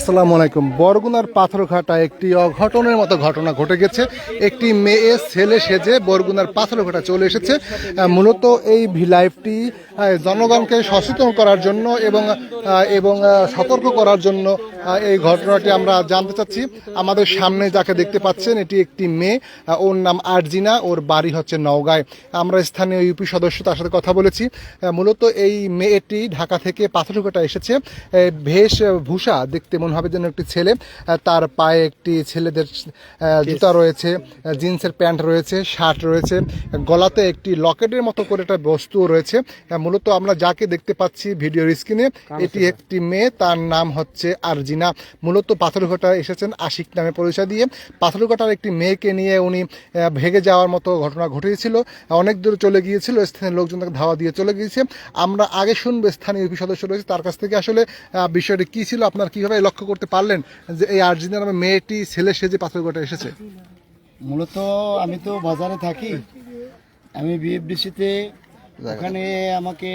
আসসালামু আলাইকুম। বরগুনার পাথরঘাটায় একটি অঘটনের মতো ঘটনা ঘটে গেছে। একটি মেয়ে ছেলে সেজে বরগুনার পাথরঘাটা চলে এসেছে। মূলত এই লাইভটি জনগণকে সচেতন করার জন্য এবং সতর্ক করার জন্য এই ঘটনাটি আমরা জানতে চাচ্ছি। আমাদের সামনে যাকে দেখতে পাচ্ছেন এটি একটি মেয়ে, ওর নাম আরজিনা, ওর বাড়ি হচ্ছে নওগাঁয়। আমরা স্থানীয় ইউপি সদস্য তার সাথে কথা বলেছি। মূলত এই মেয়েটি ঢাকা থেকে পাথরঘাটা এসেছে। ভূষা দেখতে মনে হবে যেন একটি ছেলে। তার পায়ে একটি ছেলেদের জুতা রয়েছে, জিন্সের প্যান্ট রয়েছে, শার্ট রয়েছে, গলাতে একটি লকেটের মতো করে একটা বস্তু রয়েছে। মূলত আমরা যাকে দেখতে পাচ্ছি ভিডিওর স্ক্রিনে এটি একটি মেয়ে, তার নাম হচ্ছে আরজিনা। মূলত পাথরঘাটা এসেছেন আশিক নামে পরিচয় দিয়ে। পাথরঘাটার একটি মেয়েকে নিয়ে উনি ভেগে যাওয়ার মতো ঘটনা ঘটেছিল, অনেক দূর চলে গিয়েছিল, স্থানীয় লোকজন তাকে ধাওয়া দিয়ে চলে গিয়েছে। আমরা আগে শুনবো স্থানীয় ইউপি সদস্য রয়েছে তার কাছ থেকে আসলে বিষয়টি কি ছিল, আপনার কিভাবে লক্ষ্য করতে পারলেন যে এই আরজিনা নামে মেয়েটি ছেলে সেজে পাথরঘাটা এসেছে? মূলত আমি তো বাজারে থাকি, আমি বিএফডিসিতে, ওখানে আমাকে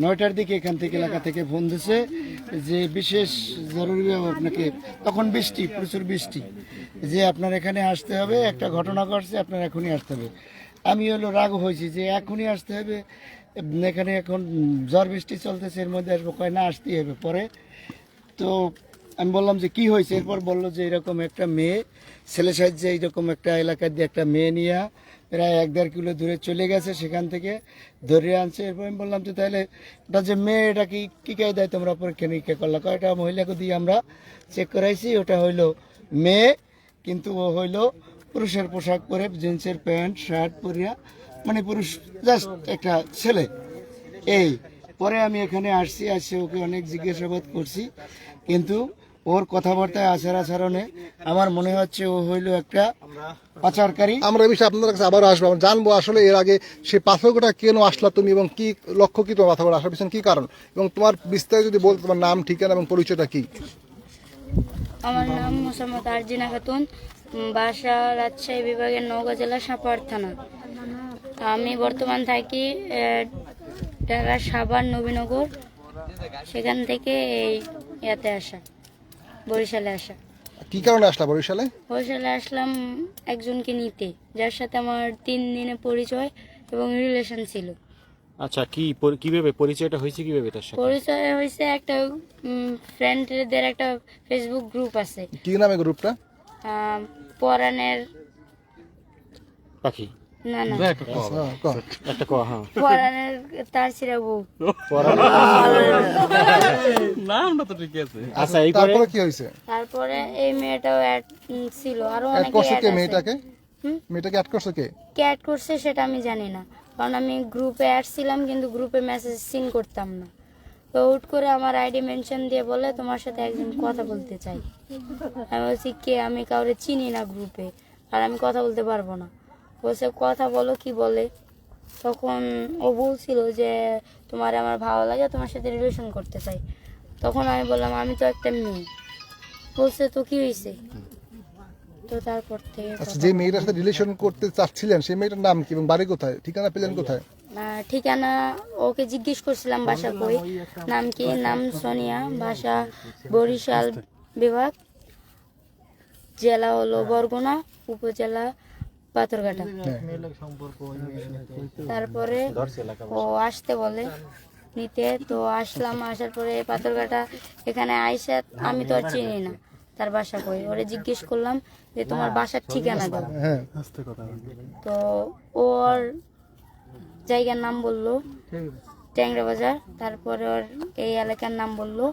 9টার দিকে এখান থেকে এলাকা থেকে ফোন দিছে যে বিশেষ জরুরিভাবে আপনাকে, তখন বৃষ্টি, প্রচুর বৃষ্টি, যে আপনার এখানে আসতে হবে, একটা ঘটনা ঘটছে, আপনার এখনই আসতে হবে। আমি রাগ হয়েছি যে এখনই আসতে হবে, এখানে এখন ঝড় বৃষ্টি চলতেছে, এর মধ্যে আসবো, কয় না আসতেই হবে। পরে তো আমি বললাম যে কি হয়েছে, এরপর বললো যে এরকম একটা মেয়ে ছেলে সাহায্যে এইরকম একটা এলাকার দিয়ে একটা মেয়ে নিয়ে প্রায় 1-1.5 কিলো দূরে চলে গেছে, সেখান থেকে ধরে আনছে। এরপর আমি বললাম যে তাহলে ওটা যে মেয়ে, এটা কি কায়দায় তোমরা পরীক্ষা নিরীক্ষা করলা? কয়টা মহিলাকে দিয়ে আমরা চেক করাইছি, ওটা হইলো মেয়ে, কিন্তু ও হইলো পুরুষের পোশাক পরে, জিন্সের প্যান্ট শার্ট পরিয়া, মানে পুরুষ, জাস্ট একটা ছেলে। এই পরে আমি এখানে আসছি ওকে অনেক জিজ্ঞাসাবাদ করছি, কিন্তু ওর কথাবার্তায় আচরণে আমার মনে হচ্ছে ও হইলো একটা পাচারকারী। আমরা এই বিষয়ে আপনাদের কাছে আবারও আসবো, আমরা জানবো আসলে এর আগে সে পাথরঘাটা কেন আসলা তুমি, এবং কি লক্ষ্য, কি তোমার পাথরঘাটা আসার পিছনে কি কারণ, এবং তোমার বিস্তারিত যদি বলতে, তোমার নাম, ঠিকানা এবং পরিচয়টা কি? আমার নাম মোসাম্মদ আরজিনা খাতুন, বাসা রাজশাহী বিভাগের নওগাঁ জেলা সাপাহার থানা। আমি বর্তমান থাকি ঢাকা সাভার নবীনগর, সেখান থেকে এই ইয়াতে আসা, বরিশালে আসা। কি কারণে আসলা বরিশালে? বরিশালে আসলাম একজনকে নিতে, যার সাথে আমার 3 দিনে পরিচয় এবং রিলেশন ছিল। আচ্ছা, কিভাবে পরিচয়টা হয়েছে, কিভাবে তার সাথে পরিচয় হয়েছে একটা ফ্রেন্ডদের একটা ফেসবুক গ্রুপ আছে। কি নামে গ্রুপটা? পরাণের পাখি? না না, একটা ক, হ্যাঁ, পরাণের তার ছিঁড়া বউ। নামটা তো ঠিক আছে। আচ্ছা, আচ্ছা, এই তারপরে কি হয়েছে? তারপরে এই মেয়েটাও অ্যাড ছিল, আরো অ্যাড অনেকে করছে অ্যাড কে আছে। মেয়েটাকে? মেয়েটাকে অ্যাড করছে কে? কে অ্যাড করছে সেটা আমি জানি না, কারণ আমি গ্রুপে অ্যাড ছিলাম, কিন্তু গ্রুপে মেসেজ সিন করতাম না। তো হুট করে আমার আইডি মেনশন দিয়ে বলে তোমার সাথে একজন কথা বলতে চাই। আমি বলছি কে, আমি কাউরে চিনি না গ্রুপে, আর আমি কথা বলতে পারবো না। বলছে কথা বলো, কি বলে। তখন ও বলছিল যে তোমার আমার ভালো লাগে, তোমার সাথে রিলেশন করতে চাই। তখন আমি বললাম আমি তো একটা মেয়ে। বলছে তো কি হয়েছে? তো তারপর থেকে আচ্ছা, যে মেয়েটার সাথে রিলেশন করতে চাচ্ছিলেন সেই মেয়েটার নাম কি এবং বাড়ি কোথায়, ঠিকানা পেলেন কোথায়? ঠিকানা ওকে জিজ্ঞেস করছিলাম বাসা কই, নাম কি, নাম সোনিয়া, ভাষা বরিশাল বিভাগ, জেলা হলো বরগুনা, উপজেলা পাথরঘাটা। তারপরে ও আসতে বলে নিতে, তো আসলাম। আসার পরে পাথরঘাটা এখানে আইসা আমি তো আর চিনি না তার বাসা কই, ওরে জিজ্ঞেস করলাম যে তোমার বাসার ঠিকানা দাও। তো ওর জায়গার নাম বললো ট্যাংরা বাজার, তারপরে ওর এই এলাকার নাম বললো।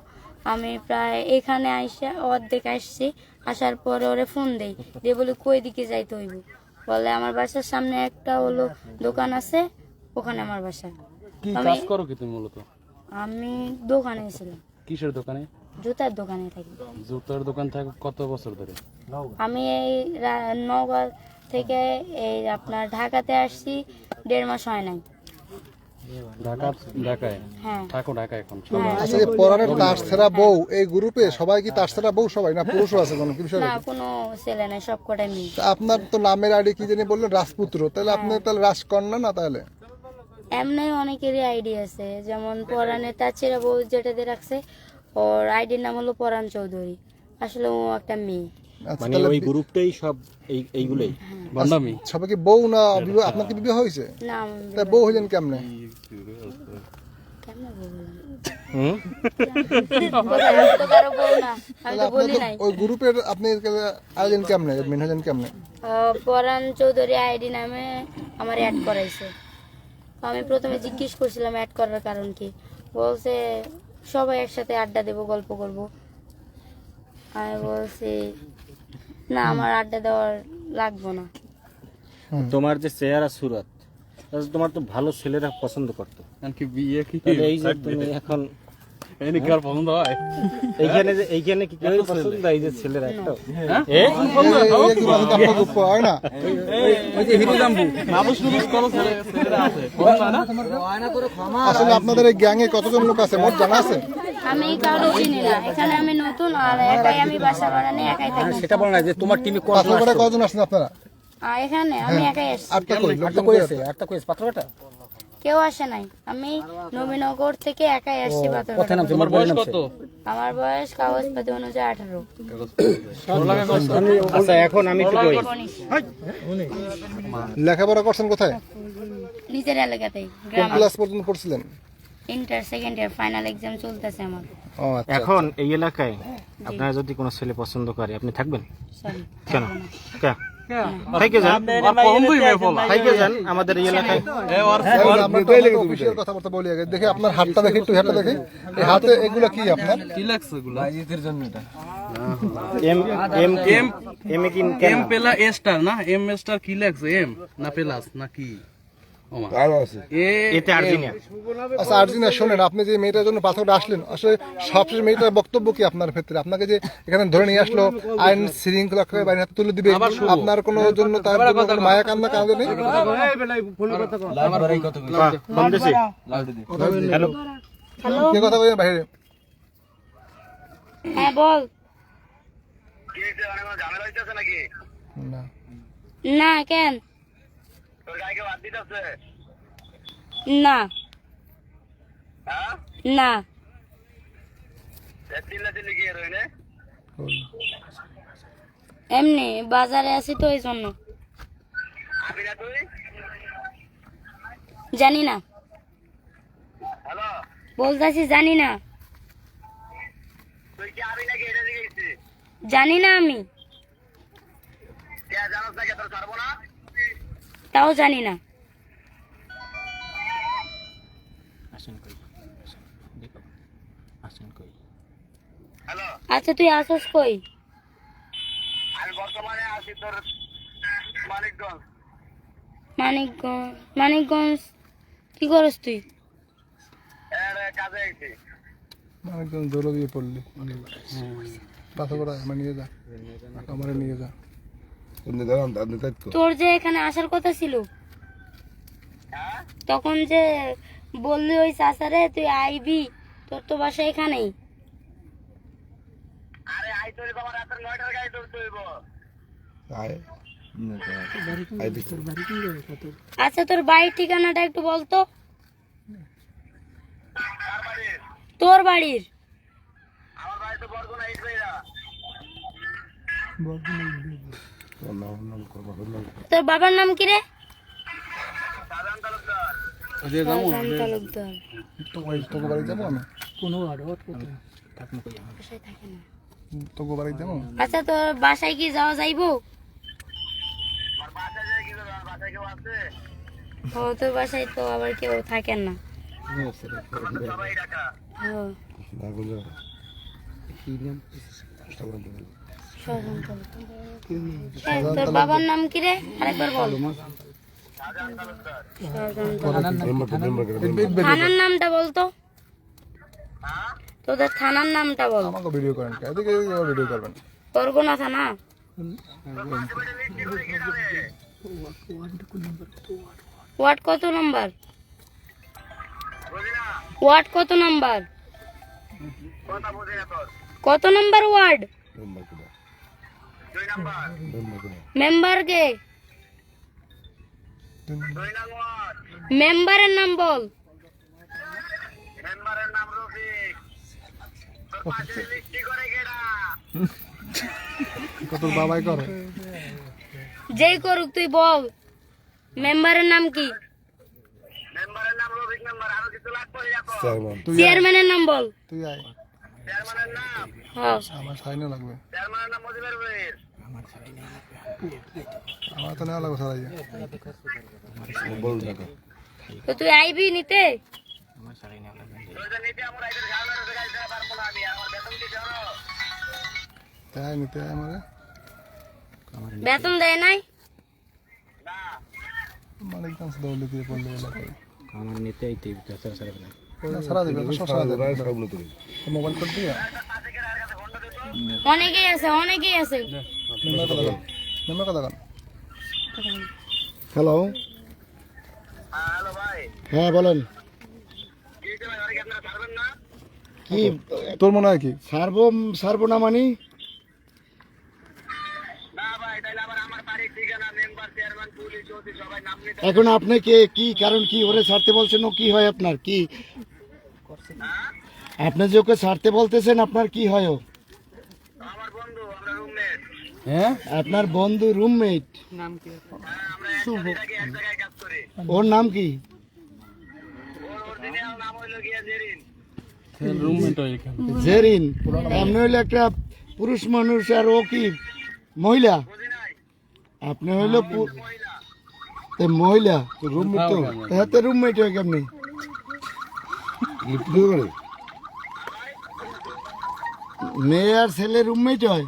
আমি প্রায় এখানে আইসা অর্ধেক আসছি, আসার পরে ওরে ফোন দেই, দিয়ে বলি কই দিকে যাইতে হইব। বলে আমার বাসার সামনে একটা হলো দোকান আছে, ওখানে আমার বাসা। কি কাজ করো কি তুমি মূলত? আমি দোকানে ছিলাম। কিসের দোকানে? জুতার দোকানে থাকি। জুতার দোকান থাকে কত বছর ধরে? আমি এই নওগাঁ থেকে এই আপনার ঢাকাতে আসছি 1.5 মাস হয় নাই। ঢাকায়? হ্যাঁ, থাকো ঢাকায় এখন? আচ্ছা, যে পরাণের তাসছেরা বউ, এই গ্রুপে সবাই কি তাসছেরা বউ সবাই, না পুরুষও আছে কোনো বিষয়? না কোনো ছেলে নাই, সব কটাই মেয়ে। আপনার তো নামের আইডি কি জানি বললেন রাজপুত্র, তাহলে আপনি তাহলে রাজকন্যা না? তাহলে এমনি অনেকেরই আইডিয়া আছে, যেমন পরাণের তার ছেড়ে বউ যেটাতে রাখছে ওর আইডির নাম হলো পরাণ চৌধুরী, আসলে ও একটা মেয়ে। আচ্ছা, মানে তাহলে ওই গ্রুপটাই সব এইগুলোই সবাই কি বউ না বিবাহ? আপনার কি বিবাহ হয়েছে? না আমি তা বউ হইলেন কেমনে? কেমনে বললাম? হুম কোথায়? আমি তো কারো বউ না, আমি তাহলে তো বলি আপনার নাই। ওই গ্রুপের আপনি আইলেন কেমনে, মেন হলেন কেমনে? পরাণ চৌধুরী আইডি নামে আমার অ্যাড করাইছে। তো আমি প্রথমে জিজ্ঞেস করছিলাম অ্যাড করার কারণ কি, বলছে সবাই একসাথে আড্ডা দেবো, গল্প করব। আমি বলছি না, আমার আড্ডা দেওয়ার লাগবো না। তোমার যে চেহারা সুরত, তাহলে তোমার তো ভালো ছেলেরা পছন্দ করতো। তাহলে এই যে তুমি এখন এইখানে কি কেউ পছন্দ, এই যে ছেলেরা একটা এই কি বলেন তো, আপনার গ্রুপ হয় না? আসলে আপনাদের এই গ্যাং এ কতজন লোক আছে মোট জানা আছে? আমি কারো চিনি না, এখানে আমি নতুন, আর একাই আমি বাসা ভাড়া নিয়ে একাই থাকি। সেটা বল না যে তোমার টিমে পাথরঘাটা কতজন আসছেন আপনারা? আর এখানে আমি একাই আসছি, আটটা কই লোকজন কই কই আছে? একটা কই আছে পাথরঘাটা? কেউ আসে নাই। আমি নবীনগর থেকে একাই আসছি পাথরঘাটা। কোথায় নাম তোমার বয়স কত? আমার বয়স কাগজপাতি অনুযায়ী 18। আচ্ছা এখন আমি একটু কই, লেখাপড়া করছেন কোথায়? নিজের এলাকাতেই, কোন গ্রামে। ক্লাস পর্যন্ত পড়ছিলেন? Inter second year final exam চলতেছে আমার। ও আচ্ছা। এখন এই এলাকায় আপনারা যদি কোনো ছেলে পছন্দ করে আপনি থাকবেন? সরি, কেন থেকে যান, থেকে যান আমাদের এই এলাকায়। আমরা তো আপনাকে অফিসিয়াল কথাবার্তা বলি আগে। দেখি আপনার হাতটা দেখি, একটু হাতটা দেখি। এই হাতে এগুলো কি আপনার? এম এম এম এম কি এম পেলা এ স্টার না, এম স্টার কি লাগছে, এম না প্লাস না কি? ওমা এ এতে আর্জেন্টিনা আচ্ছা আর্জিনা, শোনেন, আপনি যে মেয়েটার জন্য পাথরটা আসলেন, আসলে সবশেষ মেয়েটার বক্তব্য কি আপনার ক্ষেত্রে? আপনাকে যে এখানে ধরে নিয়ে আসলো, আইন শৃঙ্খলা করে বাইরে হাতে তুলে দিবে, আপনার কোনো জন্য তার জন্য কোনো মায়া কান্না কাঁদে নেই? ফোন দিছি। হ্যালো হ্যালো, কে কথা বলেন বাইরে? হ্যাঁ বল। না। না কেন? না না, এমনি বাজারে আছি তো এই জন্য। জানি না, বলতেছি জানি না, জানি না আমি, তাও জানি না। আসেন কই, দেখো আসেন কই। আচ্ছা তুই আসস কই? মানিকগঞ্জ। মানিকগঞ্জ কি করস তুই? একদম দৌড় দিয়ে পড়লি। পাথর করা আমার নিয়ে যা, আমার নিয়ে যা। তোর যে এখানে আসার কথা ছিল, তখন যে বললি ওই চাচারে তুই আইবি, তোর তো বাসা এখানেই। আচ্ছা তোর বাড়ির ঠিকানাটা একটু বলতো। তোর বাড়ির? তোর বাবার নাম কি রে? শাহজাহান তালুকদার। তোকে বাড়ি যাবো আমি? বাসায় থাকে না। তোকে বাড়ি যাবো? আচ্ছা তোর বাসায় কি যাওয়া যাইবো? ও তোর বাসায় তো আবার কেউ থাকেন না। হ্যাঁ। শাহজাহান তালুকদার। তোর বাবার নাম কি রে? আরেকবার বল। থানার নামটা বলতো, তোদের থানার নামটা বল। আমাকে ভিডিও করেন, এদিকে ভিডিও করবেন। করবো থানা। ওয়ার্ড কত নাম্বার? ওয়ার্ড কত নাম্বার? কত নাম্বার ওয়ার্ড? মেম্বার কে? মেম্বারের নাম বল। তোর বাবাই করে। যেই করুক তুই বল মেম্বারের নাম কি? চেয়ারম্যানের নাম বল। তুই আয়, হ্যাঁ আমার সাইনও লাগবে। আমার তো নেওয়া লাগবে সবাই। তো তুই আইবি নিতে? তাই নিতে হয় আমারে, বেতন দেয় নাই? মালিক দাম দৌড়লে দিয়ে পড়লে বলে করে। আমার নিতে আইতে সারা না। না, সারা দেবে, তো সব সারা দেবে। মোবাইল করে দিয়ে অনেকেই আছে, অনেকেই আছে। নম্বর কথা কান। হ্যালো, হ্যাঁ বলেন। কি তোর মনে হয় কি? সারবো না মানি? এখন আপনি কে, কি কারণ কি ওরে ছাড়তে বলছেন? ও কি হয় আপনার? কি আপনি যে ওকে ছাড়তে বলতেছেন, আপনার কি হয়? ও হ্যাঁ আপনার বন্ধু, রুমমেট? ওর নাম কি? রুমমেট জেরিন। আপনি হইলে একটা পুরুষ মানুষ, আর ও কি মহিলা? আপনি হইলো মহিলা, রুমমেট তো হাতে রুমমেট হয় কেমনি? মেয়ে আর ছেলে রুমমেট হয়?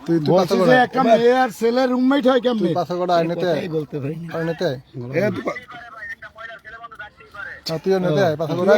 তুই তুই বলছি যে একটা মেয়ে আর ছেলে রুমমেট হয় কেমনি? পাথরগড়া আইনেতে আয়, কথাই বলতে পারি না। আইনেতে আয়। তুইও নিতে আয় পাথরগড়া।